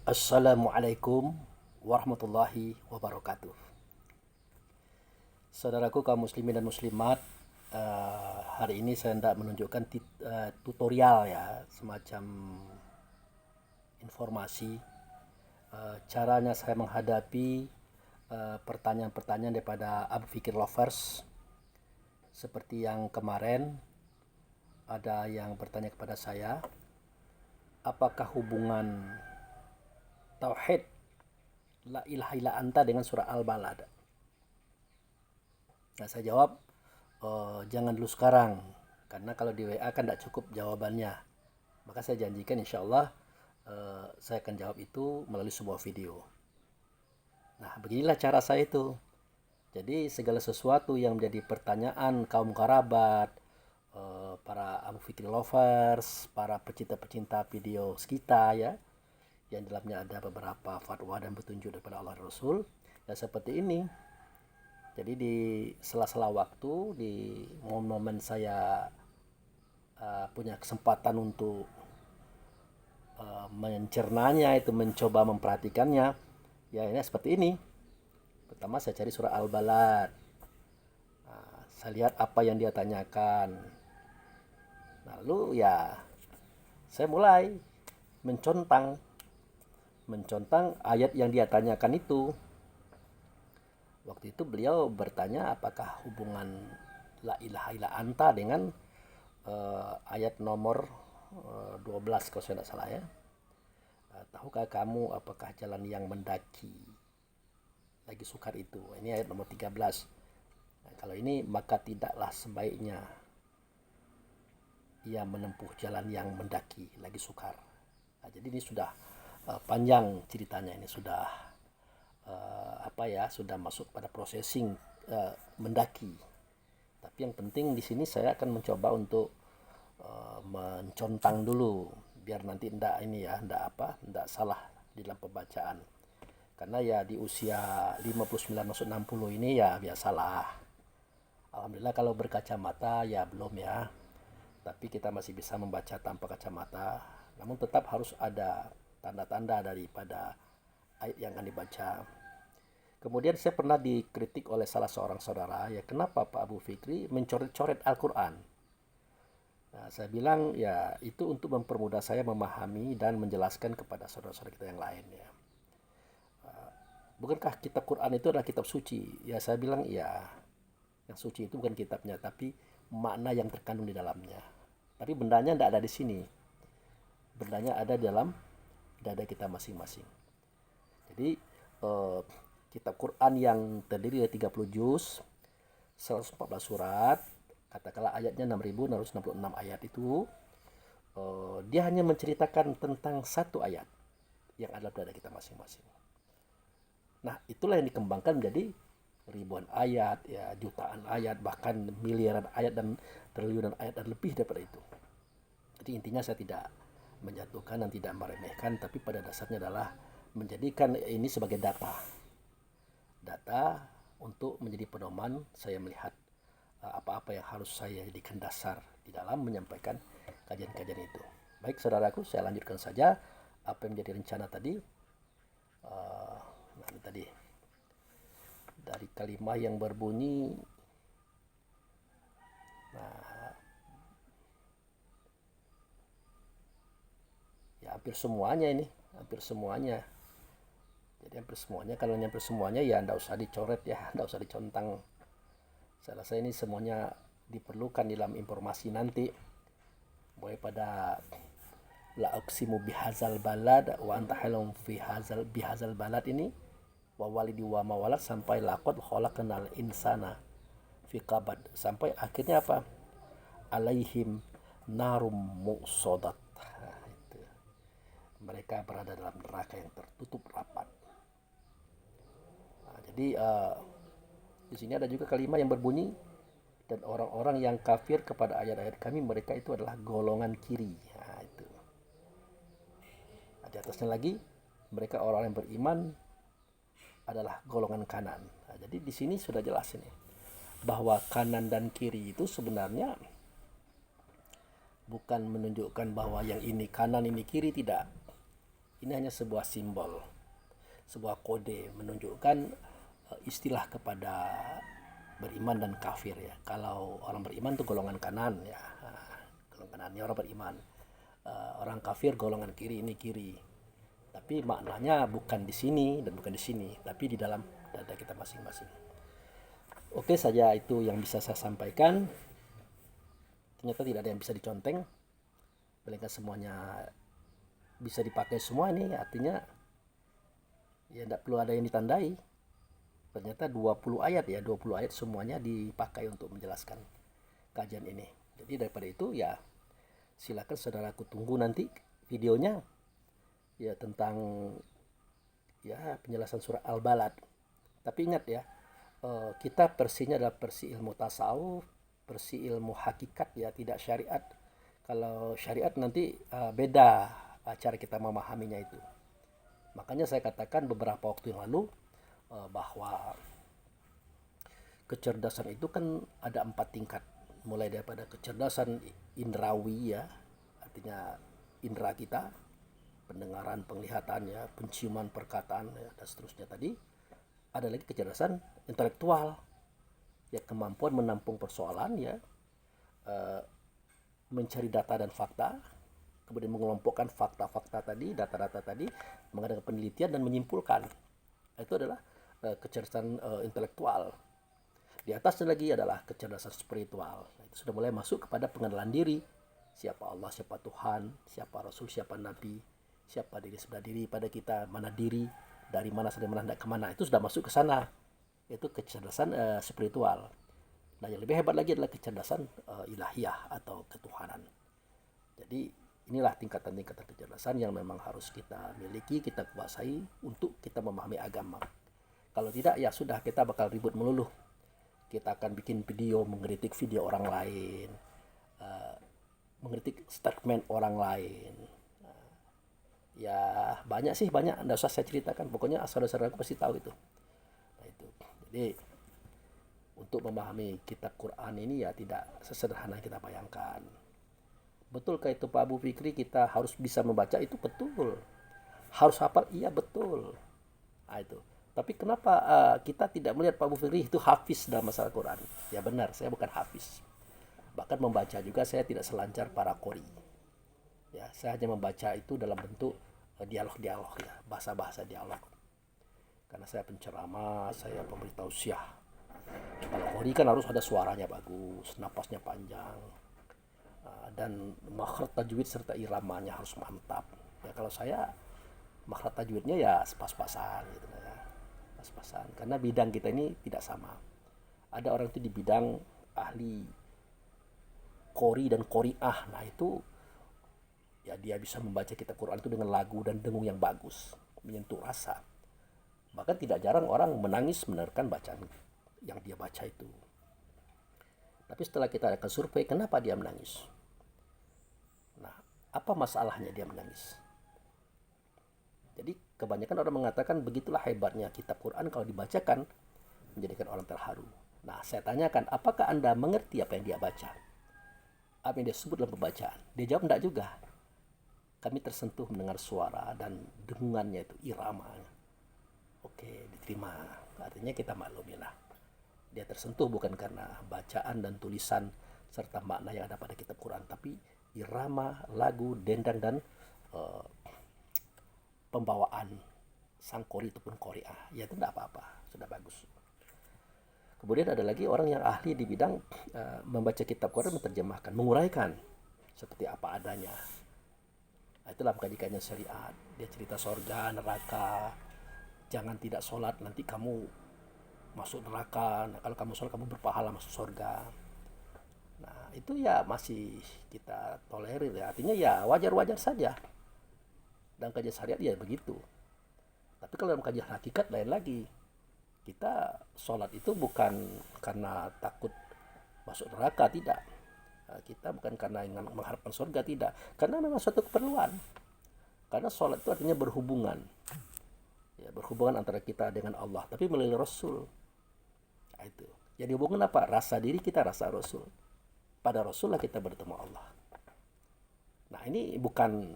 Assalamualaikum warahmatullahi wabarakatuh. Saudaraku kaum muslimin dan muslimat, hari ini saya hendak menunjukkan tutorial ya, semacam informasi caranya saya menghadapi pertanyaan-pertanyaan daripada Abu Fikir Lovers. Seperti yang kemarin ada yang bertanya kepada saya, apakah hubungan tauhid la ilaha illa anta dengan surah Al-Balad? Nah, saya jawab, jangan dulu sekarang, karena kalau di WA kan tidak cukup jawabannya. Maka saya janjikan insya Allah saya akan jawab itu melalui sebuah video. Nah, beginilah cara saya itu. Jadi segala sesuatu yang menjadi pertanyaan kaum kerabat, para Abu Fikri lovers, para pecinta-pecinta video kita ya, yang dalamnya ada beberapa fatwa dan petunjuk daripada Allah dan Rasul, ya seperti ini. Jadi di sela-sela waktu, di momen-momen saya punya kesempatan untuk mencernanya, itu mencoba memperhatikannya, ya ini seperti ini. Pertama saya cari surah Al-Balad, saya lihat apa yang dia tanyakan. Lalu ya saya mulai mencontang ayat yang dia tanyakan itu. Waktu itu beliau bertanya apakah hubungan la ilaha illa anta dengan ayat nomor 12 kalau saya tidak salah ya. Tahukah kamu apakah jalan yang mendaki lagi sukar itu? Ini ayat nomor 13. Nah, kalau ini maka tidaklah sebaiknya ia menempuh jalan yang mendaki lagi sukar. Nah, jadi ini sudah panjang ceritanya, ini sudah sudah masuk pada processing mendaki. Tapi yang penting di sini saya akan mencoba untuk mencontang dulu biar nanti ndak salah di dalam pembacaan. Karena ya di usia 59 masuk 60 ini ya biasalah. Alhamdulillah kalau berkacamata ya belum ya. Tapi kita masih bisa membaca tanpa kacamata. Namun tetap harus ada tanda-tanda daripada ayat yang akan dibaca. Kemudian saya pernah dikritik oleh salah seorang saudara, ya kenapa Pak Abu Fikri mencoret-coret Al-Quran? Nah, saya bilang ya itu untuk mempermudah saya memahami dan menjelaskan kepada saudara-saudara kita yang lain ya. Bukankah kitab Quran itu adalah kitab suci? Ya saya bilang iya. Yang suci itu bukan kitabnya, tapi makna yang terkandung di dalamnya. Tapi bendanya tidak ada di sini. Bendanya ada dalam dada kita masing-masing. Jadi kitab Quran yang terdiri dari 30 juz, 114 surat, katakanlah ayatnya 6.666 ayat itu, dia hanya menceritakan tentang satu ayat yang ada pada kita masing-masing. Nah, itulah yang dikembangkan menjadi ribuan ayat, ya jutaan ayat, bahkan miliaran ayat dan triliunan ayat dan lebih daripada itu. Jadi intinya saya tidak menjatuhkan dan tidak meremehkan, tapi pada dasarnya adalah menjadikan ini sebagai data untuk menjadi pedoman saya melihat apa-apa yang harus saya jadikan dasar di dalam menyampaikan kajian-kajian itu. Baik saudaraku, saya lanjutkan saja apa yang menjadi rencana tadi. Nah, ini tadi dari kalimat yang berbunyi, nah ya hampir semuanya ini, hampir semuanya. Jadi hampir semuanya, kalau hampir semuanya ya tidak usah dicoret ya, tidak usah dicontang. Saya rasa ini semuanya diperlukan dalam informasi nanti. Mulai pada la uqsimu bihazal balad wa anta halum fi hazal bihazal balad ini, wa walidi wa mawalad, sampai laqad khalaqnal insana fi qabad, sampai akhirnya apa? Alaihim narum muqsadat. Nah, itu. Mereka berada dalam neraka yang tertutup rapat. Nah, jadi di sini ada juga kalimat yang berbunyi, dan orang-orang yang kafir kepada ayat-ayat kami, mereka itu adalah golongan kiri. Nah, itu. Nah, di atasnya lagi, mereka orang yang beriman adalah golongan kanan. Nah, jadi di sini sudah jelas ini bahwa kanan dan kiri itu sebenarnya bukan menunjukkan bahwa yang ini kanan ini kiri, tidak. Ini hanya sebuah simbol, sebuah kode menunjukkan istilah kepada beriman dan kafir ya. Kalau orang beriman itu golongan kanan ya, golongan kanannya orang beriman. Orang kafir golongan kiri, ini kiri. Tapi maknanya bukan di sini dan bukan di sini, tapi di dalam dada kita masing-masing. Oke saja, itu yang bisa saya sampaikan. Ternyata tidak ada yang bisa diconteng, melainkan semuanya bisa dipakai semua. Ini artinya ya tidak perlu ada yang ditandai. Ternyata 20 ayat ya, 20 ayat semuanya dipakai untuk menjelaskan kajian ini. Jadi daripada itu ya silakan saudaraku tunggu nanti videonya ya tentang ya penjelasan surah Al-Balad. Tapi ingat ya, kita versinya adalah versi ilmu tasawuf, versi ilmu hakikat ya, tidak syariat. Kalau syariat nanti beda cara kita memahaminya itu. Makanya saya katakan beberapa waktu yang lalu bahwa kecerdasan itu kan ada 4 tingkat, mulai daripada kecerdasan indrawi ya, artinya indera kita, pendengaran, penglihatan ya, penciuman, perkataan ya, dan seterusnya tadi. Ada lagi kecerdasan intelektual ya, kemampuan menampung persoalan ya, mencari data dan fakta, kemudian mengelompokkan fakta-fakta tadi, data-data tadi, mengadakan penelitian dan menyimpulkan. Itu adalah kecerdasan intelektual. Di atasnya lagi adalah kecerdasan spiritual. Itu sudah mulai masuk kepada pengenalan diri. Siapa Allah, siapa Tuhan, siapa Rasul, siapa Nabi, siapa diri sebelah diri pada kita, mana diri, dari mana sampai mana, hendak kemana. Itu sudah masuk ke sana. Itu kecerdasan spiritual. Nah, yang lebih hebat lagi adalah kecerdasan ilahiyah atau ketuhanan. Jadi inilah tingkatan-tingkatan kecerdasan yang memang harus kita miliki, kita kuasai untuk kita memahami agama. Kalau tidak ya sudah, kita bakal ribut melulu. Kita akan bikin video, mengkritik video orang lain, mengkritik statement orang lain. Ya banyak sih, banyak, nggak usah saya ceritakan. Pokoknya saudara-saudaraku pasti tahu itu. Nah, itu. Jadi untuk memahami kitab Quran ini ya tidak sesederhana kita bayangkan. Betul kayak itu Pak Abu Fikri, kita harus bisa membaca, itu betul. Harus hafal, iya betul. Nah, itu. Tapi kenapa kita tidak melihat Pak Abu Fikri itu hafiz dalam masalah Quran? Ya benar, saya bukan hafiz. Bahkan membaca juga saya tidak selancar para qori. Ya, saya hanya membaca itu dalam bentuk dialog-dialog ya, bahasa-bahasa dialog. Karena saya penceramah, saya pemberi tausiah. Kalau qori kan harus ada suaranya bagus, napasnya panjang, dan makhraj tajwid serta iramanya harus mantap. Ya kalau saya makhraj tajwidnya ya pas-pasan gitu ya. Pas-pasan. Karena bidang kita ini tidak sama. Ada orang itu di bidang ahli qori dan qoriah. Nah, itu ya dia bisa membaca kitab Quran itu dengan lagu dan dengung yang bagus, menyentuh rasa. Bahkan tidak jarang orang menangis menerkan bacaan yang dia baca itu. Tapi setelah kita akan survei, kenapa dia menangis? Nah, apa masalahnya dia menangis? Jadi kebanyakan orang mengatakan begitulah hebatnya kitab Quran, kalau dibacakan menjadikan orang terharu. Nah, saya tanyakan, apakah Anda mengerti apa yang dia baca? Apa yang dia sebut dalam pembacaan? Dia jawab enggak juga. Kami tersentuh mendengar suara dan dengungannya itu, iramanya. Oke, diterima. Artinya kita maklumilah. Dia tersentuh bukan karena bacaan dan tulisan serta makna yang ada pada kitab Quran, tapi irama, lagu, dendang, dan pembawaan sang qori ataupun qoriah. Ya itu tidak apa-apa, sudah bagus. Kemudian ada lagi orang yang ahli di bidang membaca kitab Quran, menerjemahkan, menguraikan seperti apa adanya. Nah, itulah kajiannya syariat. Dia cerita sorga, neraka. Jangan tidak sholat, nanti kamu masuk neraka. Nah, kalau kamu sholat, kamu berpahala masuk sorga. Nah, itu ya masih kita tolerir ya. Artinya ya wajar-wajar saja. Dalam kajian syariat ya begitu. Tapi kalau dalam kajian hakikat lain lagi. Kita sholat itu bukan karena takut masuk neraka, tidak. Kita bukan karena ingin mengharapkan surga, tidak. Karena memang suatu keperluan. Karena sholat itu artinya berhubungan. Ya, berhubungan antara kita dengan Allah. Tapi melalui Rasul. Nah, itu. Jadi hubungan apa? Rasa diri kita, rasa Rasul. Pada Rasul lah kita bertemu Allah. Nah, ini bukan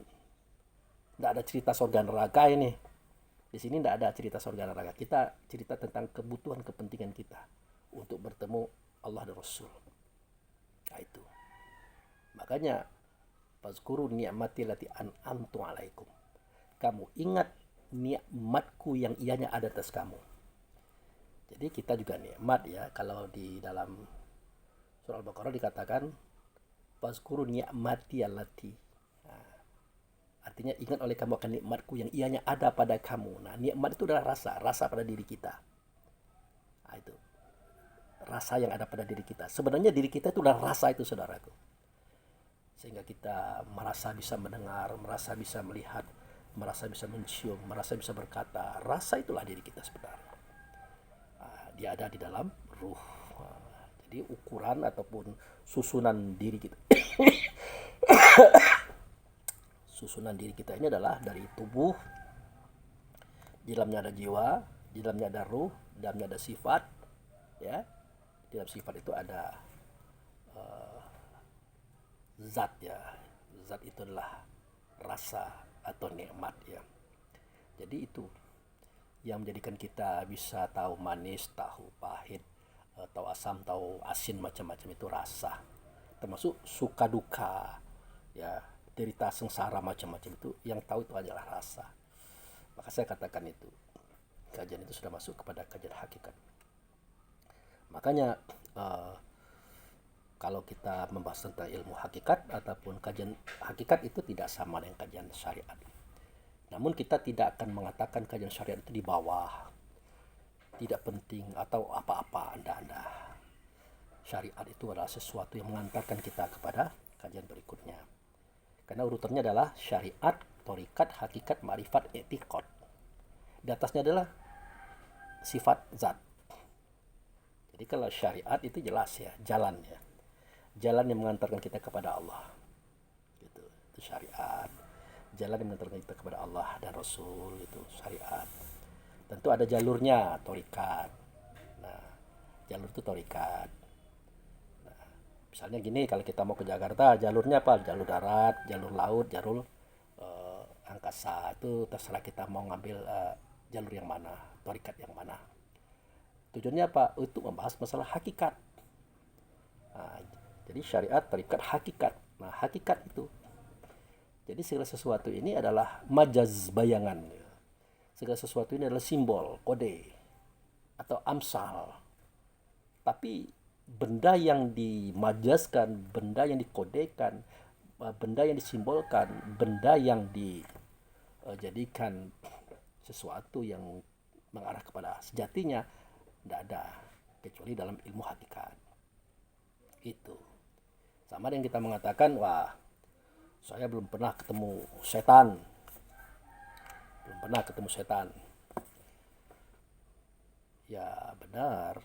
Tidak ada cerita surga neraka ini. Di sini tidak ada cerita surga neraka. Kita cerita tentang kebutuhan kepentingan kita untuk bertemu Allah dan Rasul. Nah itu. Makanya fazkuru ni'mati lati an'amtu alaikum. Kamu ingat nikmatku yang ianya ada atas kamu. Jadi kita juga nikmat ya. Kalau di dalam surah Al-Baqarah dikatakan fazkuru ni'mati allati. Artinya ingat oleh kamu akan nikmatku yang ianya ada pada kamu. Nah, nikmat itu adalah rasa pada diri kita. Nah, itu. Rasa yang ada pada diri kita. Sebenarnya diri kita itu adalah rasa itu, saudaraku. Sehingga kita merasa bisa mendengar, merasa bisa melihat, merasa bisa mencium, merasa bisa berkata. Rasa itulah diri kita sebenarnya. Dia ada di dalam ruh. Jadi ukuran ataupun susunan diri kita susunan diri kita ini adalah dari tubuh, di dalamnya ada jiwa, di dalamnya ada ruh, di dalamnya ada sifat, ya. Di dalam sifat itu ada zat ya. Zat itu adalah rasa atau nikmat ya. Jadi itu yang menjadikan kita bisa tahu manis, tahu pahit, tahu asam, tahu asin, macam-macam itu rasa. Termasuk suka duka ya, derita sengsara macam-macam itu yang tahu itu adalah rasa. Maka saya katakan itu kajian itu sudah masuk kepada kajian hakikat. Makanya kalau kita membahas tentang ilmu hakikat ataupun kajian hakikat itu tidak sama dengan kajian syariat. Namun kita tidak akan mengatakan kajian syariat itu di bawah, tidak penting atau apa-apa. Anda. Syariat itu adalah sesuatu yang mengantarkan kita kepada kajian berikutnya. Karena urutannya adalah syariat, torikat, hakikat, ma'rifat, etikot. Di atasnya adalah sifat zat. Jadi kalau syariat itu jelas ya, jalan ya. Jalan yang mengantarkan kita kepada Allah. Gitu. Itu syariat. Jalan yang mengantarkan kita kepada Allah dan Rasul, itu syariat. Tentu ada jalurnya, torikat. Nah, jalur itu torikat. Misalnya gini, kalau kita mau ke Jakarta, jalurnya apa? Jalur darat, jalur laut, jalur angkasa. Itu terserah kita mau ngambil jalur yang mana, torikat yang mana. Tujuannya apa? Untuk membahas masalah hakikat. Nah, jadi syariat, torikat, hakikat. Nah, hakikat itu. Jadi segala sesuatu ini adalah majaz bayangan. Segala sesuatu ini adalah simbol, kode, atau amsal. Tapi benda yang dimajaskan, benda yang dikodekan, benda yang disimbolkan, benda yang dijadikan sesuatu yang mengarah kepada sejatinya tidak ada kecuali dalam ilmu hakikat. Itu sama dengan kita mengatakan, wah, saya belum pernah ketemu setan, ya benar,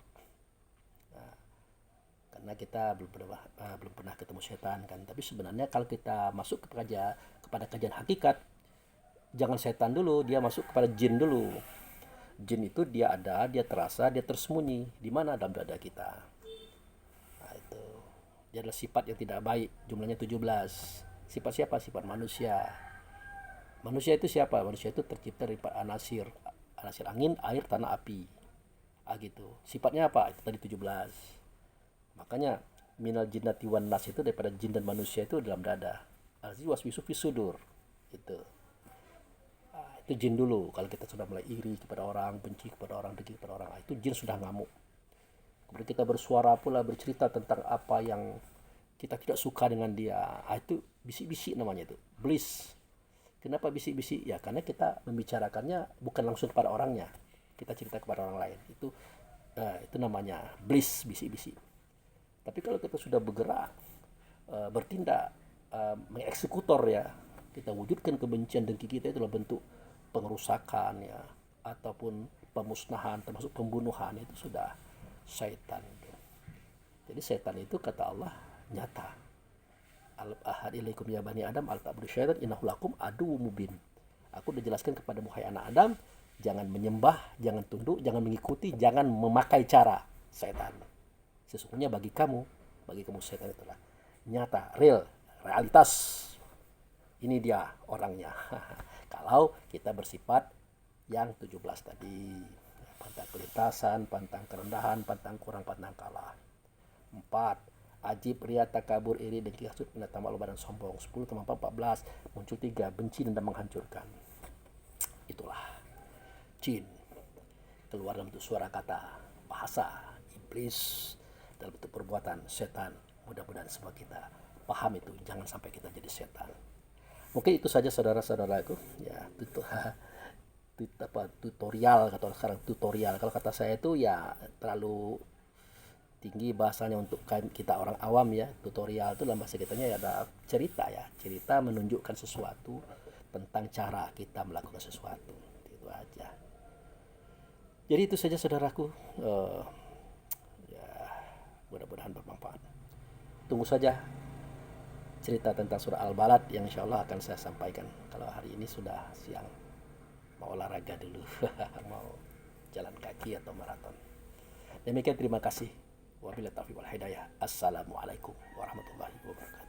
karena kita belum pernah ketemu setan kan. Tapi sebenarnya kalau kita masuk kepada kajian hakikat, jangan setan dulu, dia masuk kepada jin dulu. Jin itu dia ada, dia terasa, dia tersembunyi di mana? Dalam dada kita. Nah, itu dia adalah sifat yang tidak baik, jumlahnya 17. Sifat siapa? Sifat manusia. Manusia itu siapa? Manusia itu tercipta dari anasir angin, air, tanah, api. Gitu. Sifatnya apa? Itu tadi 17. Makanya minal jinnati wan nas itu daripada jin dan manusia itu dalam dada. Al-zi waswisu fi sudur. Itu. Itu jin dulu. Kalau kita sudah mulai iri kepada orang, benci kepada orang, dengki kepada orang, itu jin sudah ngamuk. Kemudian kita bersuara pula, bercerita tentang apa yang kita tidak suka dengan dia. Itu bisik-bisik namanya itu. Bliss. Kenapa bisik-bisik? Ya karena kita membicarakannya bukan langsung kepada orangnya. Kita cerita kepada orang lain. Itu namanya bliss, bisik-bisik. Tapi kalau kita sudah bergerak, bertindak, mengeksekutor ya, kita wujudkan kebencian dengki kita, itulah bentuk pengerusakan ya, ataupun pemusnahan, termasuk pembunuhan, itu sudah syaitan. Jadi syaitan itu kata Allah nyata. Al-ahad ilaikum ya bani Adam al-ta'budu syaitan innahu lakum aduwwum mubin. Aku sudah jelaskan kepada hai anak Adam, jangan menyembah, jangan tunduk, jangan mengikuti, jangan memakai cara syaitan. Sesungguhnya bagi kamu setan itulah nyata, real, realitas. Ini dia orangnya. Kalau kita bersifat yang 17 tadi, pantang kelintasan, pantang kerendahan, pantang kurang, pantang kalah. 4. Ajib, ria, takabur, iri, dengki, hasud, ina, tamak, loba, dan sombong. 10 tambah 14. Muncul 3. Benci, dan menghancurkan. Itulah jin. Keluar dalam bentuk suara, kata, bahasa, iblis dalam bentuk perbuatan, setan. Mudah-mudahan semua kita paham itu. Jangan sampai kita jadi setan. Mungkin itu saja saudara-saudaraku. Ya, itu tutorial, kata sekarang tutorial. Kalau kata saya itu ya terlalu tinggi bahasanya untuk kita orang awam ya. Tutorial itu dalam bahasa kitanya ya ada cerita ya, cerita menunjukkan sesuatu tentang cara kita melakukan sesuatu, itu aja. Jadi itu saja saudaraku. Ya, mudah-mudahan bermanfaat. Tunggu saja cerita tentang surah Al-Balad yang insya Allah akan saya sampaikan. Kalau hari ini sudah siang, mau olahraga dulu, mau jalan kaki atau maraton. Demikian, terima kasih. Wabillahi taufiq wal hidayah. Assalamualaikum warahmatullahi wabarakatuh.